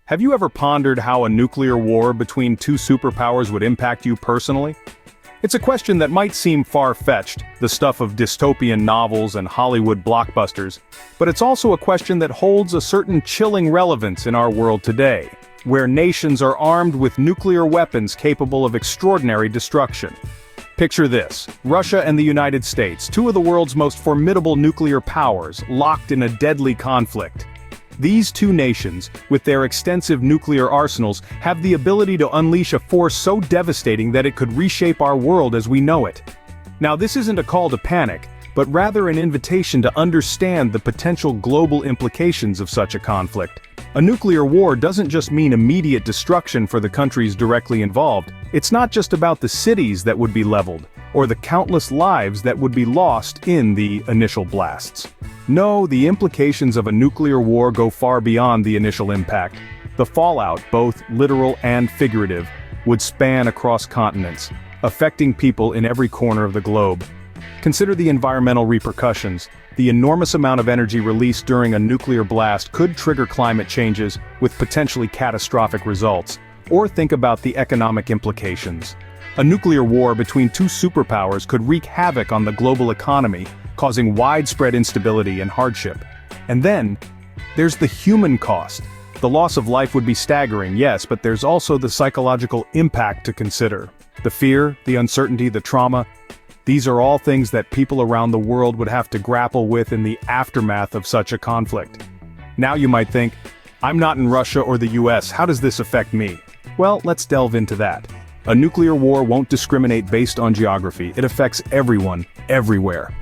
Have you ever pondered how a nuclear war between two superpowers would impact you personally? It's a question that might seem far-fetched, the stuff of dystopian novels and Hollywood blockbusters, but it's also a question that holds a certain chilling relevance in our world today, where nations are armed with nuclear weapons capable of extraordinary destruction. Picture this: Russia and the United States, two of the world's most formidable nuclear powers, locked in a deadly conflict. These two nations, with their extensive nuclear arsenals, have the ability to unleash a force so devastating that it could reshape our world as we know it. Now, this isn't a call to panic, but rather an invitation to understand the potential global implications of such a conflict. A nuclear war doesn't just mean immediate destruction for the countries directly involved. It's not just about the cities that would be leveled, or the countless lives that would be lost in the initial blasts. No, the implications of a nuclear war go far beyond the initial impact. The fallout, both literal and figurative, would span across continents, affecting people in every corner of the globe. Consider the environmental repercussions. The enormous amount of energy released during a nuclear blast could trigger climate changes with potentially catastrophic results. Or think about the economic implications. A nuclear war between two superpowers could wreak havoc on the global economy, causing widespread instability and hardship. And then, there's the human cost. The loss of life would be staggering, yes, but there's also the psychological impact to consider. The fear, the uncertainty, the trauma. These are all things that people around the world would have to grapple with in the aftermath of such a conflict. Now you might think, I'm not in Russia or the US, how does this affect me? Well, let's delve into that. A nuclear war won't discriminate based on geography. It affects everyone, everywhere.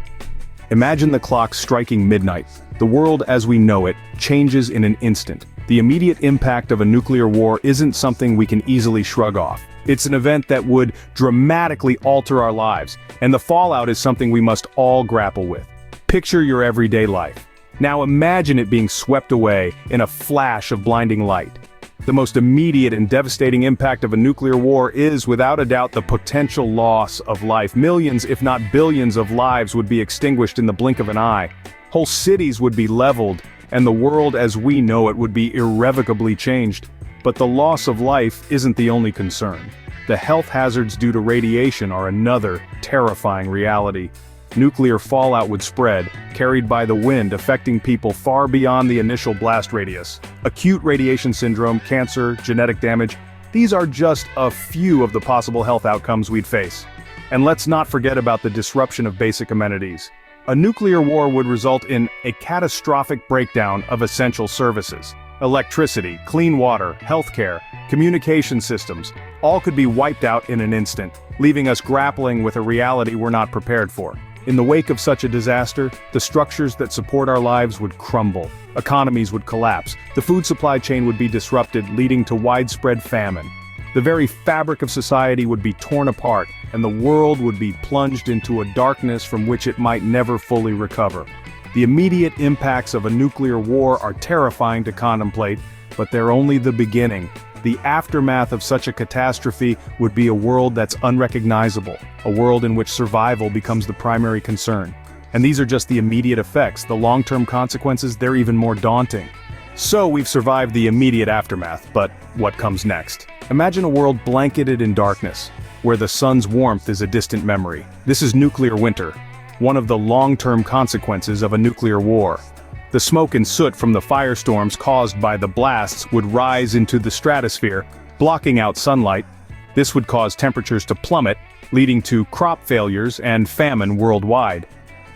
Imagine the clock striking midnight. The world as we know it changes in an instant. The immediate impact of a nuclear war isn't something we can easily shrug off. It's an event that would dramatically alter our lives, and the fallout is something we must all grapple with. Picture your everyday life. Now imagine it being swept away in a flash of blinding light. The most immediate and devastating impact of a nuclear war is, without a doubt, the potential loss of life. Millions, if not billions, of lives would be extinguished in the blink of an eye. Whole cities would be leveled, and the world as we know it would be irrevocably changed. But the loss of life isn't the only concern. The health hazards due to radiation are another terrifying reality. Nuclear fallout would spread, carried by the wind, affecting people far beyond the initial blast radius. Acute radiation syndrome, cancer, genetic damage, these are just a few of the possible health outcomes we'd face. And let's not forget about the disruption of basic amenities. A nuclear war would result in a catastrophic breakdown of essential services. Electricity, clean water, healthcare, communication systems, all could be wiped out in an instant, leaving us grappling with a reality we're not prepared for. In the wake of such a disaster, the structures that support our lives would crumble. Economies would collapse. The food supply chain would be disrupted, leading to widespread famine. The very fabric of society would be torn apart, and the world would be plunged into a darkness from which it might never fully recover. The immediate impacts of a nuclear war are terrifying to contemplate, but they're only the beginning. The aftermath of such a catastrophe would be a world that's unrecognizable, a world in which survival becomes the primary concern. And these are just the immediate effects. The long-term consequences, they're even more daunting. So we've survived the immediate aftermath, but what comes next? Imagine a world blanketed in darkness, where the sun's warmth is a distant memory. This is nuclear winter, one of the long-term consequences of a nuclear war. The smoke and soot from the firestorms caused by the blasts would rise into the stratosphere, blocking out sunlight. This would cause temperatures to plummet, leading to crop failures and famine worldwide.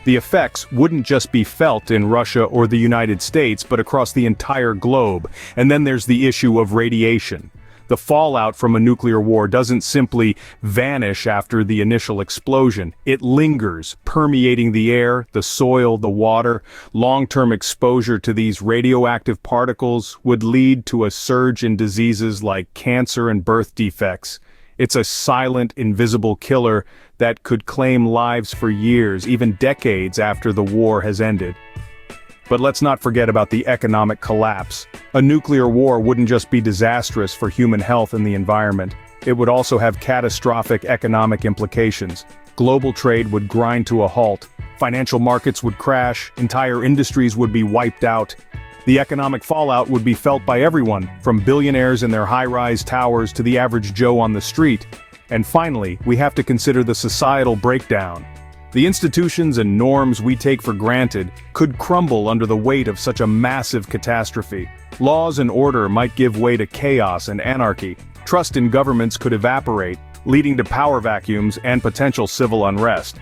The effects wouldn't just be felt in Russia or the United States, but across the entire globe. And then there's the issue of radiation. The fallout from a nuclear war doesn't simply vanish after the initial explosion. It lingers, permeating the air, the soil, the water. Long-term exposure to these radioactive particles would lead to a surge in diseases like cancer and birth defects. It's a silent, invisible killer that could claim lives for years, even decades after the war has ended. But let's not forget about the economic collapse. A nuclear war wouldn't just be disastrous for human health and the environment. It would also have catastrophic economic implications. Global trade would grind to a halt. Financial markets would crash. Entire industries would be wiped out. The economic fallout would be felt by everyone, from billionaires in their high-rise towers to the average Joe on the street. And finally, we have to consider the societal breakdown. The institutions and norms we take for granted could crumble under the weight of such a massive catastrophe. Laws and order might give way to chaos and anarchy. Trust in governments could evaporate, leading to power vacuums and potential civil unrest.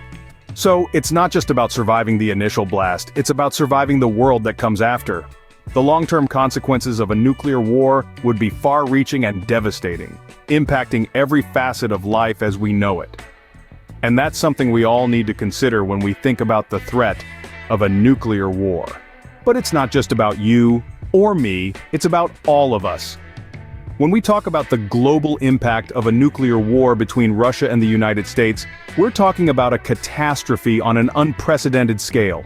So, it's not just about surviving the initial blast, it's about surviving the world that comes after. The long-term consequences of a nuclear war would be far-reaching and devastating, impacting every facet of life as we know it. And that's something we all need to consider when we think about the threat of a nuclear war. But it's not just about you or me, it's about all of us. When we talk about the global impact of a nuclear war between Russia and the United States, we're talking about a catastrophe on an unprecedented scale.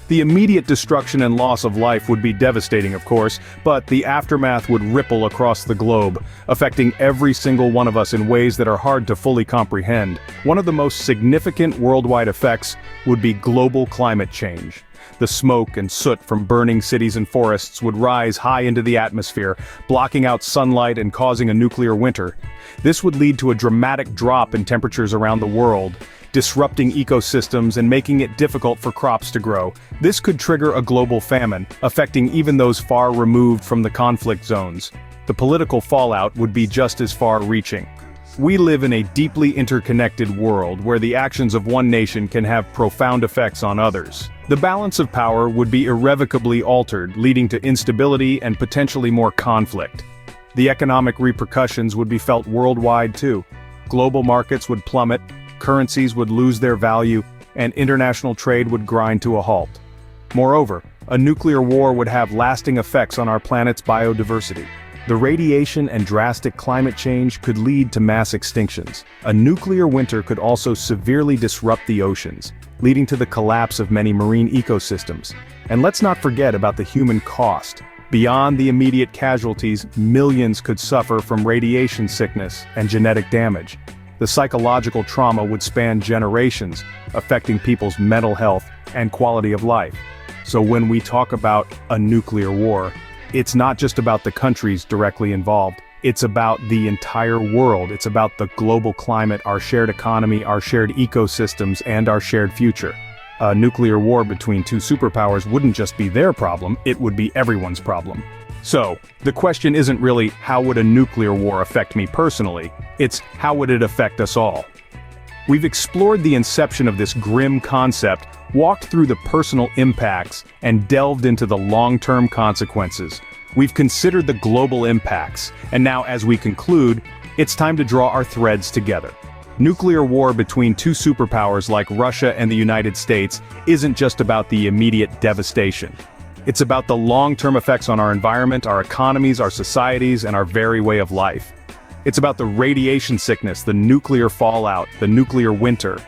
The immediate destruction and loss of life would be devastating, of course, but the aftermath would ripple across the globe, affecting every single one of us in ways that are hard to fully comprehend. One of the most significant worldwide effects would be global climate change. The smoke and soot from burning cities and forests would rise high into the atmosphere, blocking out sunlight and causing a nuclear winter. This would lead to a dramatic drop in temperatures around the world, disrupting ecosystems and making it difficult for crops to grow. This could trigger a global famine, affecting even those far removed from the conflict zones. The political fallout would be just as far-reaching. We live in a deeply interconnected world where the actions of one nation can have profound effects on others. The balance of power would be irrevocably altered, leading to instability and potentially more conflict. The economic repercussions would be felt worldwide too. Global markets would plummet, currencies would lose their value, and international trade would grind to a halt. Moreover, a nuclear war would have lasting effects on our planet's biodiversity. The radiation and drastic climate change could lead to mass extinctions. A nuclear winter could also severely disrupt the oceans, leading to the collapse of many marine ecosystems. And let's not forget about the human cost. Beyond the immediate casualties, millions could suffer from radiation sickness and genetic damage. The psychological trauma would span generations, affecting people's mental health and quality of life. So when we talk about a nuclear war, it's not just about the countries directly involved. It's about the entire world. It's about the global climate, our shared economy, our shared ecosystems, and our shared future. A nuclear war between two superpowers wouldn't just be their problem, it would be everyone's problem. So, the question isn't really, how would a nuclear war affect me personally? It's, how would it affect us all? We've explored the inception of this grim concept, walked through the personal impacts, and delved into the long-term consequences. We've considered the global impacts, and now as we conclude, it's time to draw our threads together. Nuclear war between two superpowers like Russia and the United States isn't just about the immediate devastation. It's about the long-term effects on our environment, our economies, our societies, and our very way of life. It's about the radiation sickness, the nuclear fallout, the nuclear winter.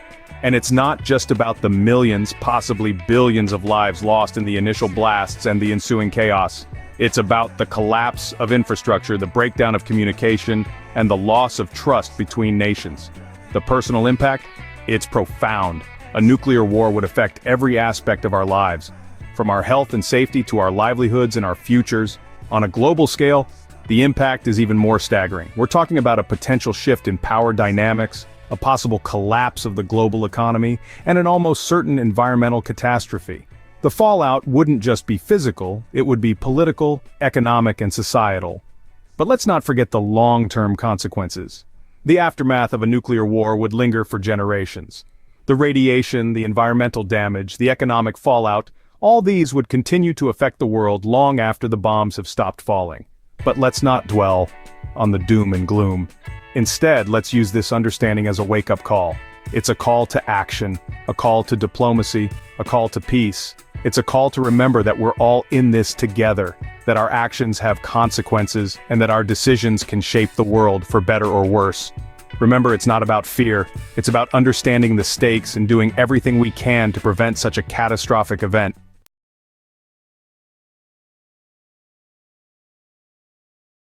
And it's not just about the millions, possibly billions of lives lost in the initial blasts and the ensuing chaos. It's about the collapse of infrastructure, the breakdown of communication, and the loss of trust between nations. The personal impact? It's profound. A nuclear war would affect every aspect of our lives, from our health and safety to our livelihoods and our futures. On a global scale, the impact is even more staggering. We're talking about a potential shift in power dynamics, a possible collapse of the global economy, and an almost certain environmental catastrophe. The fallout wouldn't just be physical, it would be political, economic, and societal. But let's not forget the long-term consequences. The aftermath of a nuclear war would linger for generations. The radiation, the environmental damage, the economic fallout, all these would continue to affect the world long after the bombs have stopped falling. But let's not dwell on the doom and gloom. Instead, let's use this understanding as a wake-up call. It's a call to action, a call to diplomacy, a call to peace. It's a call to remember that we're all in this together, that our actions have consequences, and that our decisions can shape the world for better or worse. Remember, it's not about fear, it's about understanding the stakes and doing everything we can to prevent such a catastrophic event.